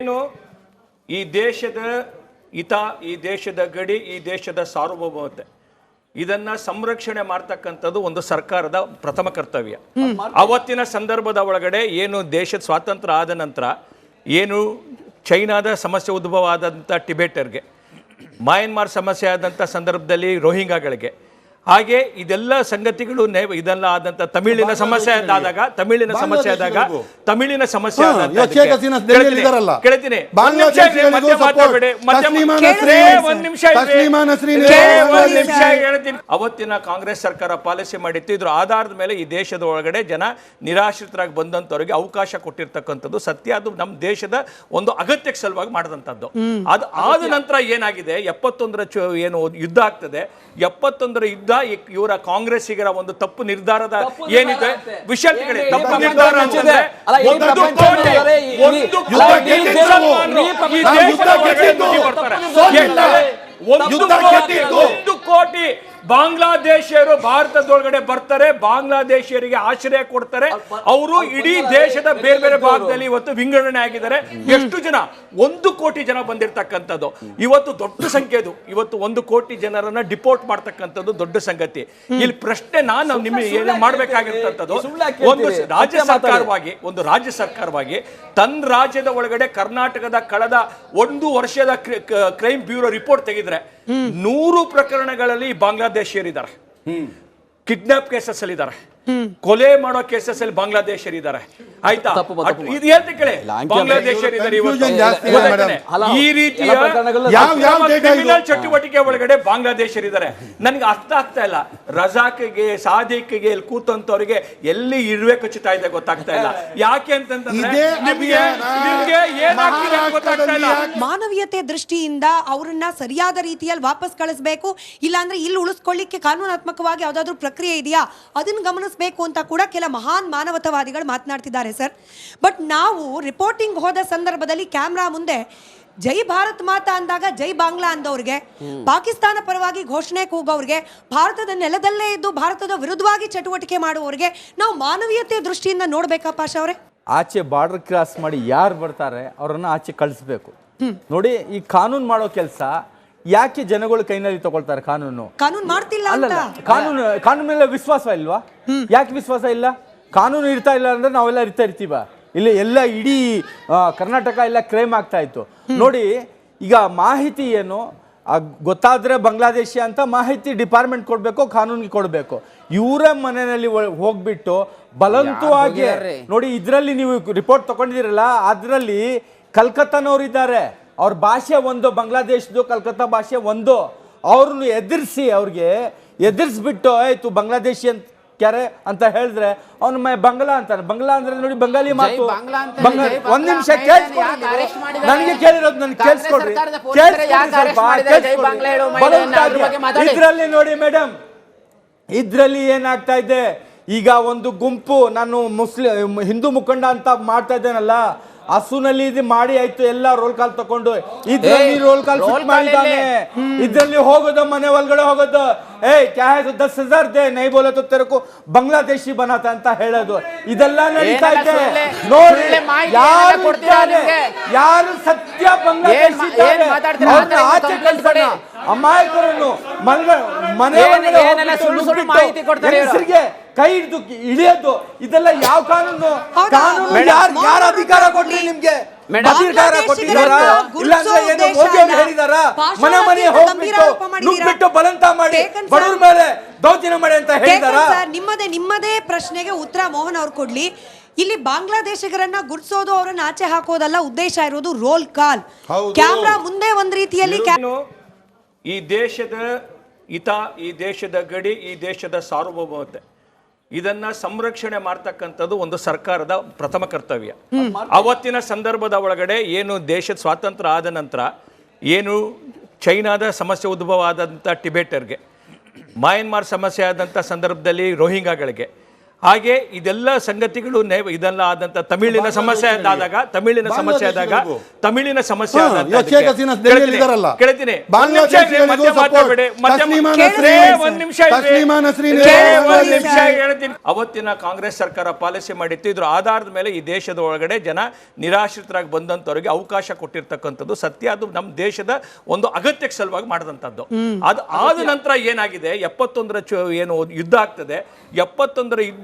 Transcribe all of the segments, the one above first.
ಏನು ಈ ದೇಶದ ಹಿತ, ಈ ದೇಶದ ಗಡಿ, ಈ ದೇಶದ ಸಾರ್ವಭೌಮತೆ ಇದನ್ನ ಸಂರಕ್ಷಣೆ ಮಾಡ್ತಕ್ಕಂಥದ್ದು ಒಂದು ಸರ್ಕಾರದ ಪ್ರಥಮ ಕರ್ತವ್ಯ. ಅವತ್ತಿನ ಸಂದರ್ಭದ ಒಳಗಡೆ ಏನು ದೇಶದ ಸ್ವಾತಂತ್ರ್ಯ ಆದ ನಂತರ ಏನು ಚೈನಾದ ಸಮಸ್ಯೆ ಉದ್ಭವ ಆದಂಥ ಟಿಬೆಟರ್ಗೆ, ಮಯನ್ಮಾರ್ ಸಮಸ್ಯೆ ಆದಂಥ ಸಂದರ್ಭದಲ್ಲಿ ರೋಹಿಂಗಾಗಳಿಗೆ, ಹಾಗೆ ಇದೆಲ್ಲ ಸಂಗತಿಗಳು ಇದೆಲ್ಲ ಆದಂತ ತಮಿಳಿನ ಸಮಸ್ಯೆ ಆದಾಗ ಕೇಳ್ತೀನಿ. ಅವತ್ತಿನ ಕಾಂಗ್ರೆಸ್ ಸರ್ಕಾರ ಪಾಲಿಸಿ ಮಾಡಿತ್ತು. ಇದ್ರ ಆಧಾರದ ಮೇಲೆ ಈ ದೇಶದ ಒಳಗಡೆ ಜನ ನಿರಾಶ್ರಿತರಾಗಿ ಬಂದಂತವರಿಗೆ ಅವಕಾಶ ಕೊಟ್ಟಿರ್ತಕ್ಕಂಥದ್ದು ಸತ್ಯ. ಅದು ನಮ್ಮ ದೇಶದ ಒಂದು ಅಗತ್ಯಕ್ಕೆ ಸಲುವಾಗಿ ಮಾಡಿದಂಥದ್ದು. ಅದು ಆದ ನಂತರ ಏನಾಗಿದೆ, 71ರ ಏನು ಯುದ್ಧ ಆಗ್ತದೆ, 71ರ ಯುದ್ಧ ಇವರ ಕಾಂಗ್ರೆಸ್ಸಿಗರ ಒಂದು ತಪ್ಪು ನಿರ್ಧಾರದ ಏನಿದೆ ವಿಷಯಗಳೇ ತಪ್ಪು ನಿರ್ಧಾರ ಅಂತಂದ್ರೆ ಒಂದು ಕೋಟಿ ಬಾಂಗ್ಲಾದೇಶಿಯರು ಭಾರತದೊಳಗಡೆ ಬರ್ತಾರೆ, ಬಾಂಗ್ಲಾದೇಶಿಯರಿಗೆ ಆಶ್ರಯ ಕೊಡ್ತಾರೆ. ಅವರು ಇಡೀ ದೇಶದ ಬೇರೆ ಬೇರೆ ಭಾಗದಲ್ಲಿ ಇವತ್ತು ವಿಂಗಡಣೆ ಆಗಿದ್ದಾರೆ. ಎಷ್ಟು ಜನ? 1 ಕೋಟಿ ಜನ ಬಂದಿರತಕ್ಕಂಥದ್ದು ಇವತ್ತು ದೊಡ್ಡ ಸಂಖ್ಯೆ. ಇವತ್ತು 1 ಕೋಟಿ ಜನರನ್ನ ಡಿಪೋರ್ಟ್ ಮಾಡ್ತಕ್ಕಂಥದ್ದು ದೊಡ್ಡ ಸಂಗತಿ. ಇಲ್ಲಿ ಪ್ರಶ್ನೆ ನಾನು ನಿಮಗೆ ಮಾಡಬೇಕಾಗಿರ್ತಕ್ಕಂಥದ್ದು, ಒಂದು ರಾಜ್ಯ ಸರ್ಕಾರವಾಗಿ ತನ್ನ ರಾಜ್ಯದ ಒಳಗಡೆ ಕರ್ನಾಟಕದ ಕಳೆದ 1 ವರ್ಷದ ಕ್ರೈಮ್ ಬ್ಯೂರೋ ರಿಪೋರ್ಟ್ ತೆಗೆದ್ರೆ 100 ಪ್ರಕರಣಗಳಲ್ಲಿ ಬಾಂಗ್ಲಾದೇಶಿಯರಿದ್ದಾರೆ, ಕಿಡ್ನಾಪ್ ಕೇಸಸ್ ಅಲ್ಲಿ ಇದ್ದಾರೆ, ಕೊಲೆ ಮಾಡೋ ಕೇಸಸ್ ಅಲ್ಲಿ ಬಾಂಗ್ಲಾದೇಶಿಯರಿದ್ದಾರೆ. ಆಯ್ತಾ? ಇದು ಹೇಳ್ತಿ ಕೇಳಿ, ಬಾಂಗ್ಲಾದೇಶಿಯರಿದ್ದಾರೆ. ಈ ರೀತಿಯ ಕ್ರಿಮಿನಲ್ ಚಟುವಟಿಕೆ ಒಳಗಡೆ ಬಾಂಗ್ಲಾದೇಶಿಯರಿದ್ದಾರೆ. ನನಗೆ ಅರ್ಥ ಆಗ್ತಾ ಇಲ್ಲ. ರಜಾಕ್ಗೆ, ಸಾದಿಕ್ಗೆ ಇಲ್ಲಿ ಕೂತಂತವ್ರಿಗೆ ಎಲ್ಲಿ ಇರುವೆ ಕಚ್ಚುತ್ತಾ ಇದೆ ಗೊತ್ತಾಗ್ತಾ ಇಲ್ಲ. ಯಾಕೆ ಅಂತಂದ್ರೆ ನಿಮ್ಗೆ ಏನಾಗ್ತಿದೆ ಗೊತ್ತಾಗ್ತಾ ಇಲ್ಲ. ಮಾನವೀಯತೆ ದೃಷ್ಟಿಯಿಂದ ಅವರನ್ನ ಸರಿಯಾದ ರೀತಿಯಲ್ಲಿ ವಾಪಸ್ ಕಳಿಸಬೇಕು, ಇಲ್ಲಾಂದ್ರೆ ಇಲ್ಲಿ ಉಳಿಸ್ಕೊಳ್ಳಿಕ್ಕೆ ಕಾನೂನಾತ್ಮಕವಾಗಿ ಯಾವ್ದಾದ್ರು ಪ್ರಕ್ರಿಯೆ ಇದೆಯಾ ಅದನ್ನ ಗಮನಿಸಬೇಕು ಅಂತ ಕೂಡ ಕೆಲ ಮಹಾನ್ ಮಾನವತಾವಾದಿಗಳು ಮಾತನಾಡ್ತಿದ್ದಾರೆ ಸರ್. ಬಟ್ ನಾವು ರಿಪೋರ್ಟಿಂಗ್ ಹೋದ ಸಂದರ್ಭದಲ್ಲಿ ಕ್ಯಾಮ್ರಾ ಮುಂದೆ ಜೈ ಭಾರತ್ ಮಾತಾ ಅಂದಾಗ ಜೈ ಬಾಂಗ್ಲಾ ಅಂದವ್ರಿಗೆ, ಪಾಕಿಸ್ತಾನ ಪರವಾಗಿ ಘೋಷಣೆ ಕೂಗೋವ್ರಿಗೆ, ಭಾರತದ ನೆಲದಲ್ಲೇ ಇದ್ದು ಭಾರತದ ವಿರುದ್ಧವಾಗಿ ಚಟುವಟಿಕೆ ಮಾಡುವವರಿಗೆ ನಾವು ಮಾನವೀಯತೆ ದೃಷ್ಟಿಯಿಂದ ನೋಡ್ಬೇಕಾ ಪಾಷಾ ಅವರೇ? ಆಚೆ ಬಾರ್ಡರ್ ಕ್ರಾಸ್ ಮಾಡಿ ಯಾರು ಬರ್ತಾರೆ ಅವರನ್ನ ಆಚೆ ಕಳಿಸ್ಬೇಕು. ನೋಡಿ, ಈ ಕಾನೂನು ಮಾಡೋ ಕೆಲಸ ಯಾಕೆ ಜನಗಳು ಕೈನಲ್ಲಿ ತಗೊಳ್ತಾರೆ? ಕಾನೂನು ಮಾಡ್ತಿಲ್ಲ ಅಲ್ಲ, ಕಾನೂನು ಮೇಲೆ ವಿಶ್ವಾಸ ಇಲ್ವಾ? ಯಾಕೆ ವಿಶ್ವಾಸ ಇಲ್ಲ? ಕಾನೂನು ಇರ್ತಾ ಇಲ್ಲ ಅಂದ್ರೆ ನಾವೆಲ್ಲ ಇರ್ತೀವ ಇಲ್ಲಿ? ಎಲ್ಲ ಇಡೀ ಕರ್ನಾಟಕ ಎಲ್ಲ ಕ್ರೈಮ್ ಆಗ್ತಾ ಇತ್ತು. ನೋಡಿ, ಈಗ ಮಾಹಿತಿ ಏನು ಗೊತ್ತಾದ್ರೆ ಬಾಂಗ್ಲಾದೇಶಿ ಅಂತ ಮಾಹಿತಿ ಡಿಪಾರ್ಟ್ಮೆಂಟ್ ಕೊಡ್ಬೇಕು, ಕಾನೂನಿಗೆ ಕೊಡ್ಬೇಕು. ಇವರ ಮನೆಯಲ್ಲಿ ಹೋಗ್ಬಿಟ್ಟು ಬಲವಂತವಾಗಿ ನೋಡಿ, ಇದ್ರಲ್ಲಿ ನೀವು ರಿಪೋರ್ಟ್ ತಗೊಂಡಿದ್ದೀರಲ್ಲ, ಅದ್ರಲ್ಲಿ ಕಲ್ಕತ್ತಾನವ್ರು ಇದ್ದಾರೆ, ಅವ್ರ ಭಾಷೆ ಒಂದು, ಬಾಂಗ್ಲಾದೇಶದ್ದು ಕಲ್ಕತ್ತಾ ಭಾಷೆ ಒಂದು. ಅವ್ರನ್ನ ಅವ್ರಿಗೆ ಎದುರಿಸ್ಬಿಟ್ಟು ಆಯ್ತು ಬಾಂಗ್ಲಾದೇಶಿ ಅಂತ ಕ್ಯಾರೆ ಅಂತ ಹೇಳಿದ್ರೆ ಅವ್ನ ಬಂಗ್ಲಾ ಅಂತಾನೆ. ಬಂಗ್ಲಾ ಅಂದ್ರೆ ನೋಡಿ ಬಂಗಾಲಿ ಮಾತು. ಒಂದ್ ನಿಮಿಷ ನನಗೆ ಕೇಳಿರೋದು, ನನ್ಗೆ ಕೇಳಿಸ್ಕೊಡ್ರಿ. ಇದ್ರಲ್ಲಿ ನೋಡಿ ಮೇಡಮ್, ಇದ್ರಲ್ಲಿ ಏನಾಗ್ತಾ ಇದೆ ಈಗ, ಒಂದು ಗುಂಪು, ನಾನು ಹಿಂದೂ ಮುಖಂಡ ಅಂತ ಮಾಡ್ತಾ ಇದ್ದೇನಲ್ಲ, ಹಸುನಲ್ಲಿ ಇದು ಮಾಡಿ ಆಯ್ತು, ಎಲ್ಲ ರೋಲ್ ಕಾಲ್ ತಕೊಂಡು ಇದ್ರಲ್ಲಿ ರೋಲ್ ಕಾಲ್ ಮಾಡಿದ್ದಾನೆ. ಇದ್ರಲ್ಲಿ ಹೋಗೋದು, ಮನೆ ಒಳಗಡೆ ಹೋಗೋದು, ಕ್ಯಾ 10,000 ದೇ ನೈ ಬೋಲೆ ತೋ ತೆರಕು ಬಾಂಗ್ಲಾದೇಶಿ ಬನಾತ ಅಂತ ಹೇಳೋದು, ಇದೆಲ್ಲ ನಡೀತಾ ಇದೆ. ನೋಡಿ, ಯಾರು ಸತ್ಯ ಬಾಂಗ್ಲಾದೇಶಿ ಆಚೆ ಕಳ್ಸೋಣ, ಅಮಾಯಕರನ್ನು ಮನೆ ಹೆಸರಿಗೆ ಕೈ ಹಿಡಿದು ಇಳಿಯೋದು, ಇದೆಲ್ಲ ಯಾವ ಕಾನೂನು? ಯಾರ ಅಧಿಕಾರ ಕೊಡ್ಲಿ ನಿಮ್ಗೆ? ಅಧಿಕಾರ ಕೊಟ್ಟಿದ್ದಾರಾ? ಇಲ್ಲಾಂದ್ರೆ ಏನು ಮೋದಿ ಅವರು ಹೇಳಿದಾರಾ ಮನೆ ಮನೆ ಹೋಗ್ಬಿಟ್ಟು ನುಗ್ಬಿಟ್ಟು ಬಲಂತ ಮಾಡಿ ಬಡವ್ರ ಮೇಲೆ ದೌರ್ಜನ್ಯ ಮಾಡಿ ಅಂತ ಹೇಳಿದಾರಾ? ನಿಮ್ಮದೇ ಪ್ರಶ್ನೆಗೆ ಉತ್ತರ ಮೋಹನ್ ಅವ್ರು ಕೊಡ್ಲಿ. ಇಲ್ಲಿ ಬಾಂಗ್ಲಾದೇಶಿಗರನ್ನ ಗುರ್ಸೋದು, ಅವರನ್ನ ಆಚೆ ಹಾಕೋದಲ್ಲ ಉದ್ದೇಶ ಇರೋದು. ರೋಲ್ ಕಾಲ್, ಕ್ಯಾಮ್ರಾ ಮುಂದೆ ಒಂದ್ ರೀತಿಯಲ್ಲಿ ಈ ದೇಶದ ಹಿತ, ಈ ದೇಶದ ಗಡಿ, ಈ ದೇಶದ ಸಾರ್ವಭೌಮತೆ ಇದನ್ನ ಸಂರಕ್ಷಣೆ ಮಾಡ್ತಕ್ಕಂಥದ್ದು ಒಂದು ಸರ್ಕಾರದ ಪ್ರಥಮ ಕರ್ತವ್ಯ. ಅವತ್ತಿನ ಸಂದರ್ಭದ ಒಳಗಡೆ ಏನು ದೇಶದ ಸ್ವಾತಂತ್ರ್ಯ ಆದ ನಂತರ ಏನು ಚೈನಾದ ಸಮಸ್ಯೆ ಉದ್ಭವ ಆದಂಥ ಟಿಬೆಟರ್ಗೆ, ಮಯನ್ಮಾರ್ ಸಮಸ್ಯೆ ಆದಂಥ ಸಂದರ್ಭದಲ್ಲಿ ರೋಹಿಂಗಾಗಳಿಗೆ, ಹಾಗೆ ಇದೆಲ್ಲ ಸಂಗತಿಗಳು ಇದೆಲ್ಲ ಆದಂತ ತಮಿಳಿನ ಸಮಸ್ಯೆ ಆದಾಗ ತಮಿಳಿನ ಸಮಸ್ಯೆ ಆದಾಗ ಕೇಳ್ತೀನಿ ಒಂದ್ ನಿಮಿಷ ಹೇಳ್ತೀನಿ. ಅವತ್ತಿನ ಕಾಂಗ್ರೆಸ್ ಸರ್ಕಾರ ಪಾಲಿಸಿ ಮಾಡಿತ್ತು, ಇದ್ರ ಆಧಾರದ ಮೇಲೆ ಈ ದೇಶದ ಒಳಗಡೆ ಜನ ನಿರಾಶ್ರಿತರಾಗಿ ಬಂದಂತವ್ರಿಗೆ ಅವಕಾಶ ಕೊಟ್ಟಿರ್ತಕ್ಕಂಥದ್ದು ಸತ್ಯ. ಅದು ನಮ್ಮ ದೇಶದ ಒಂದು ಅಗತ್ಯಕ್ಕೆ ಸಲುವಾಗಿ ಮಾಡಿದಂಥದ್ದು. ಅದು ಆದ ನಂತರ ಏನಾಗಿದೆ, 71ರ ಏನು ಯುದ್ಧ ಆಗ್ತದೆ, 71ರ ಯುದ್ಧ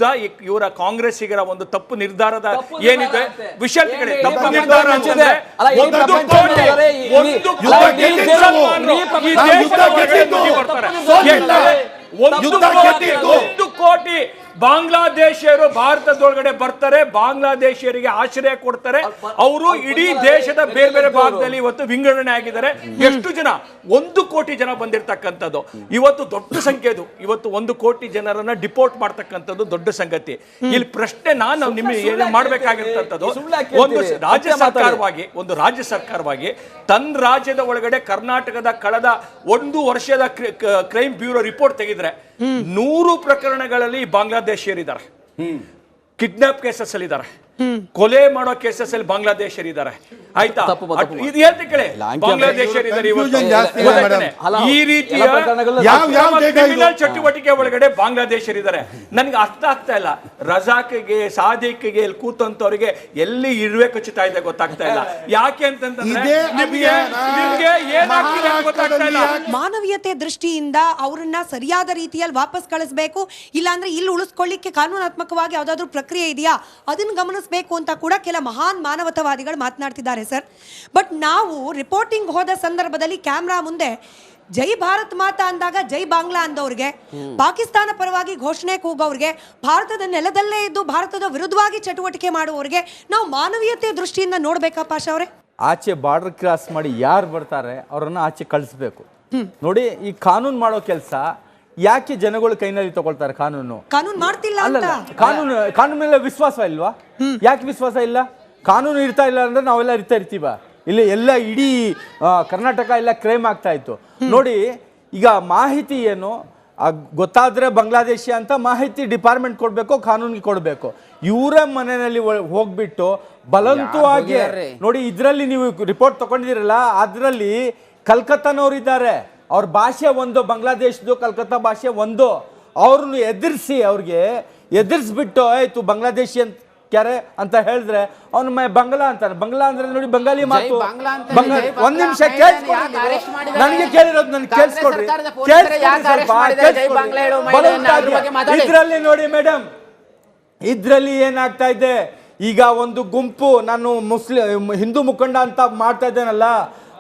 ಇವರ ಕಾಂಗ್ರೆಸ್ಸಿಗರ ಒಂದು ತಪ್ಪು ನಿರ್ಧಾರದ ಏನಿದೆ ವಿಷಯ ತಪ್ಪು ನಿರ್ಧಾರ ಅಂತಂದ್ರೆ ಒಂದು ಕೋಟಿ ಬಾಂಗ್ಲಾದೇಶಿಯರು ಭಾರತದೊಳಗಡೆ ಬರ್ತಾರೆ, ಬಾಂಗ್ಲಾದೇಶಿಯರಿಗೆ ಆಶ್ರಯ ಕೊಡ್ತಾರೆ. ಅವರು ಇಡೀ ದೇಶದ ಬೇರೆ ಬೇರೆ ಭಾಗದಲ್ಲಿ ಇವತ್ತು ವಿಂಗಡಣೆ ಆಗಿದ್ದಾರೆ. ಎಷ್ಟು ಜನ? 1 ಕೋಟಿ ಜನ ಬಂದಿರತಕ್ಕಂಥದ್ದು. ಇವತ್ತು ದೊಡ್ಡ ಸಂಖ್ಯೆ ಇದು. ಇವತ್ತು 1 ಕೋಟಿ ಜನರನ್ನ ಡಿಪೋರ್ಟ್ ಮಾಡ್ತಕ್ಕಂಥದ್ದು ದೊಡ್ಡ ಸಂಗತಿ. ಇಲ್ಲಿ ಪ್ರಶ್ನೆ ನಾನು ನಿಮಗೆ ಏನು ಮಾಡಬೇಕಾಗಿರ್ತಕ್ಕಂಥದ್ದು, ಒಂದು ರಾಜ್ಯ ಸರ್ಕಾರವಾಗಿ ತನ್ನ ರಾಜ್ಯದ ಒಳಗಡೆ ಕರ್ನಾಟಕದ ಕಳೆದ 1 ವರ್ಷದ ಕ್ರೈಮ್ ಬ್ಯೂರೋ ರಿಪೋರ್ಟ್ ತೆಗೆದ್ರೆ 100 ಪ್ರಕರಣಗಳಲ್ಲಿ ಬಾಂಗ್ಲಾದೇಶಿಯರಿದ್ದಾರೆ, ಕಿಡ್ನಾಪ್ ಕೇಸಸ್ ಅಲ್ಲಿ ಇದ್ದಾರೆ, ಕೊಲೆ ಮಾಡೋ ಕೇಸಸ್ ಅಲ್ಲಿ ಬಾಂಗ್ಲಾದೇಶಿಯರಿದ್ದಾರೆ. ಆಯ್ತಾ? ಇದು ಹೇಳ್ತಿ ಕೇಳಿ, ಬಾಂಗ್ಲಾದೇಶಿಯರಿದ್ದಾರೆ. ಈ ರೀತಿಯ ಕ್ರಿಮಿನಲ್ ಚಟುವಟಿಕೆ ಒಳಗಡೆ ಬಾಂಗ್ಲಾದೇಶಿಯರಿದ್ದಾರೆ. ನನ್ಗೆ ಅರ್ಥ ಆಗ್ತಾ ಇಲ್ಲ, ರಜಾಕ್ಗೆ ಸಾದಿಕ್ಗೆ ಇಲ್ಲಿ ಕೂತಂತವ್ರಿಗೆ ಎಲ್ಲಿ ಇರುವೆ ಕಚ್ಚುತ್ತಾ ಇದೆ ಗೊತ್ತಾಗ್ತಾ ಇಲ್ಲ. ಯಾಕೆ ಅಂತಂದ್ರೆ ನಿಮ್ಗೆ ಏನಾಗ್ತಿದೆ ಗೊತ್ತಾಗ್ತಾ ಇಲ್ಲ. ಮಾನವೀಯತೆ ದೃಷ್ಟಿಯಿಂದ ಅವರನ್ನ ಸರಿಯಾದ ರೀತಿಯಲ್ಲಿ ವಾಪಸ್ ಕಳಿಸ್ಬೇಕು, ಇಲ್ಲಾಂದ್ರೆ ಇಲ್ಲಿ ಉಳಿಸ್ಕೊಳ್ಳಿಕ್ಕೆ ಕಾನೂನಾತ್ಮಕವಾಗಿ ಯಾವ್ದಾದ್ರು ಪ್ರಕ್ರಿಯೆ ಇದೆಯಾ ಅದನ್ನ ಗಮನಿಸಬೇಕು ಅಂತ ಕೂಡ ಕೆಲ ಮಹಾನ್ ಮಾನವತಾವಾದಿಗಳು ಮಾತನಾಡ್ತಿದ್ದಾರೆ ಸರ್. ಬಟ್ ನಾವು ರಿಪೋರ್ಟಿಂಗ್ ಹೋದ ಸಂದರ್ಭದಲ್ಲಿ ಕ್ಯಾಮ್ರಾ ಮುಂದೆ ಜೈ ಭಾರತ್ ಮಾತಾ ಅಂದಾಗ ಜೈ ಬಾಂಗ್ಲಾ ಅಂದವ್ರಿಗೆ, ಪಾಕಿಸ್ತಾನ ಪರವಾಗಿ ಘೋಷಣೆ ಕೂಗೋವ್ರಿಗೆ, ಭಾರತದ ನೆಲದಲ್ಲೇ ಇದ್ದು ಭಾರತದ ವಿರುದ್ಧವಾಗಿ ಚಟುವಟಿಕೆ ಮಾಡುವವರಿಗೆ ನಾವು ಮಾನವೀಯತೆ ದೃಷ್ಟಿಯಿಂದ ನೋಡ್ಬೇಕಾ ಪಾಷ ಅವರೇ? ಆಚೆ ಬಾರ್ಡರ್ ಕ್ರಾಸ್ ಮಾಡಿ ಯಾರು ಬರ್ತಾರೆ ಅವರನ್ನ ಆಚೆ ಕಳಿಸ್ಬೇಕು. ನೋಡಿ, ಈ ಕಾನೂನು ಮಾಡೋ ಕೆಲಸ ಯಾಕೆ ಜನಗಳು ಕೈನಲ್ಲಿ ತಗೊಳ್ತಾರೆ? ಕಾನೂನು ಮಾಡ್ತಿಲ್ಲ ಅಂತ. ಕಾನೂನು ಮೇಲೆ ವಿಶ್ವಾಸ ಇಲ್ವಾ? ಯಾಕೆ ವಿಶ್ವಾಸ ಇಲ್ಲ? ಕಾನೂನು ಇರ್ತಾ ಇಲ್ಲ ಅಂದ್ರೆ ನಾವೆಲ್ಲ ಇರ್ತೀವ. ಇಲ್ಲಿ ಎಲ್ಲ ಇಡೀ ಕರ್ನಾಟಕ ಎಲ್ಲ ಕ್ರೈಮ್ ಆಗ್ತಾ ಇತ್ತು. ನೋಡಿ, ಈಗ ಮಾಹಿತಿ ಏನು ಗೊತ್ತಾದ್ರೆ ಬಾಂಗ್ಲಾದೇಶಿ ಅಂತ ಮಾಹಿತಿ ಡಿಪಾರ್ಟ್ಮೆಂಟ್ ಕೊಡ್ಬೇಕು, ಕಾನೂನಿಗೆ ಕೊಡ್ಬೇಕು. ಇವರ ಮನೆಯಲ್ಲಿ ಹೋಗ್ಬಿಟ್ಟು ಬಲವಂತವಾಗಿ ನೋಡಿ, ಇದ್ರಲ್ಲಿ ನೀವು ರಿಪೋರ್ಟ್ ತಗೊಂಡಿದ್ದೀರಲ್ಲ, ಅದ್ರಲ್ಲಿ ಕಲ್ಕತ್ತಾನವ್ರಿದ್ದಾರೆ, ಅವ್ರ ಭಾಷೆ ಒಂದು, ಬಾಂಗ್ಲಾದೇಶದ್ದು ಕಲ್ಕತ್ತಾ ಭಾಷೆ ಒಂದು. ಅವ್ರನ್ನ ಎದುರಿಸ್ಬಿಟ್ಟು ಆಯ್ತು ಬಾಂಗ್ಲಾದೇಶಿ ಅಂತ ಕ್ಯಾರೆ ಅಂತ ಹೇಳಿದ್ರೆ ಅವ್ನ ಬಂಗ್ಲಾ ಅಂತಾನೆ. ಬಂಗ್ಲಾ ಅಂದ್ರೆ ನೋಡಿ ಬಂಗಾಲಿ ಮಾತು. ಒಂದ್ ನಿಮಿಷ ನನಗೆ ಕೇಳಿರೋದು, ನನ್ಗೆ ಕೇಳಿಸ್ಕೊಡ್ರಿ. ಇದ್ರಲ್ಲಿ ನೋಡಿ ಮೇಡಮ್, ಇದ್ರಲ್ಲಿ ಏನಾಗ್ತಾ ಇದೆ ಈಗ, ಒಂದು ಗುಂಪು, ನಾನು ಹಿಂದೂ ಮುಖಂಡ ಅಂತ ಮಾಡ್ತಾ ಇದ್ದೇನಲ್ಲ,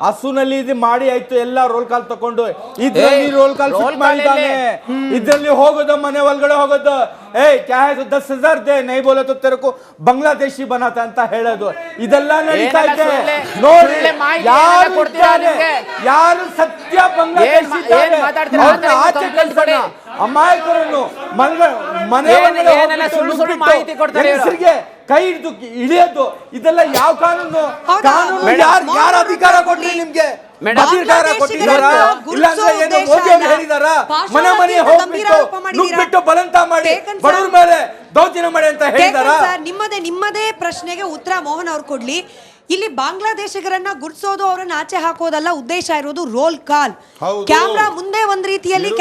ಹಸುನಲ್ಲಿ ಇದು ಮಾಡಿ ಆಯ್ತು, ಎಲ್ಲ ರೋಲ್ ಕಾಲ್ ತಕೊಂಡು ಇದ್ರಲ್ಲಿ ರೋಲ್ ಕಾಲ್ ಫಿಟ್ ಮಾಡಿದ್ದಾನೆ. ಇದ್ರಲ್ಲಿ ಹೋಗೋದು, ಮನೆ ಒಳಗಡೆ ಹೋಗೋದು, ಕ್ಯಾ ಹೈ 10,000 ದೇ ನೈ ಬೋಲೆ ತೋ ತೆರಕು ಬಾಂಗ್ಲಾದೇಶಿ ಬನಾತ ಅಂತ ಹೇಳೋದು, ಇದೆಲ್ಲ ನಡೀತಾ ಇದೆ. ನೋಡಿ, ಯಾರು ಸತ್ಯ ಬಾಂಗ್ಲಾದೇಶಿ ಆಚೆ ಕಳ್ಸೋಣ, ಅಮಾಯಕರನ್ನು ಮನೆ ಹೆಸರಿಗೆ ಕೈ ಹಿಡಿದು ಇಳಿಯೋದು, ಇದೆಲ್ಲ ಯಾವ ಕಾನೂನು? ಯಾರ ಅಧಿಕಾರ ಕೊಟ್ರಿ ನಿಮ್ಗೆ? ಅಧಿಕಾರ ಕೊಟ್ಟಿದ್ದಾರಾ? ಇಲ್ಲಾಂದ್ರೆ ಏನೋ ಮೋದಿ ಅವರು ಹೇಳಿದಾರ ಮನೆ ಹೋಗ್ಬಿಟ್ಟು ನುಗ್ಬಿಟ್ಟು ಬಲಂತ ಮಾಡಿ ಬಡವ್ರ ಮೇಲೆ ದೌರ್ಜನ್ಯ ಮಾಡಿ ಅಂತ ಹೇಳಿದಾರ? ನಿಮ್ಮದೇ ಪ್ರಶ್ನೆಗೆ ಉತ್ತರ ಮೋಹನ್ ಅವ್ರು ಕೊಡ್ಲಿ. ಇಲ್ಲಿ ಬಾಂಗ್ಲಾದೇಶಿಗರನ್ನ ಗುರ್ಸೋದು, ಅವರನ್ನ ಆಚೆ ಹಾಕೋದಲ್ಲ ಉದ್ದೇಶ ಇರೋದು. ರೋಲ್ ಕಾಲ್ ಕ್ಯಾಮ್ರಾ ಮುಂದೆ ಒಂದ್ ರೀತಿಯಲ್ಲಿ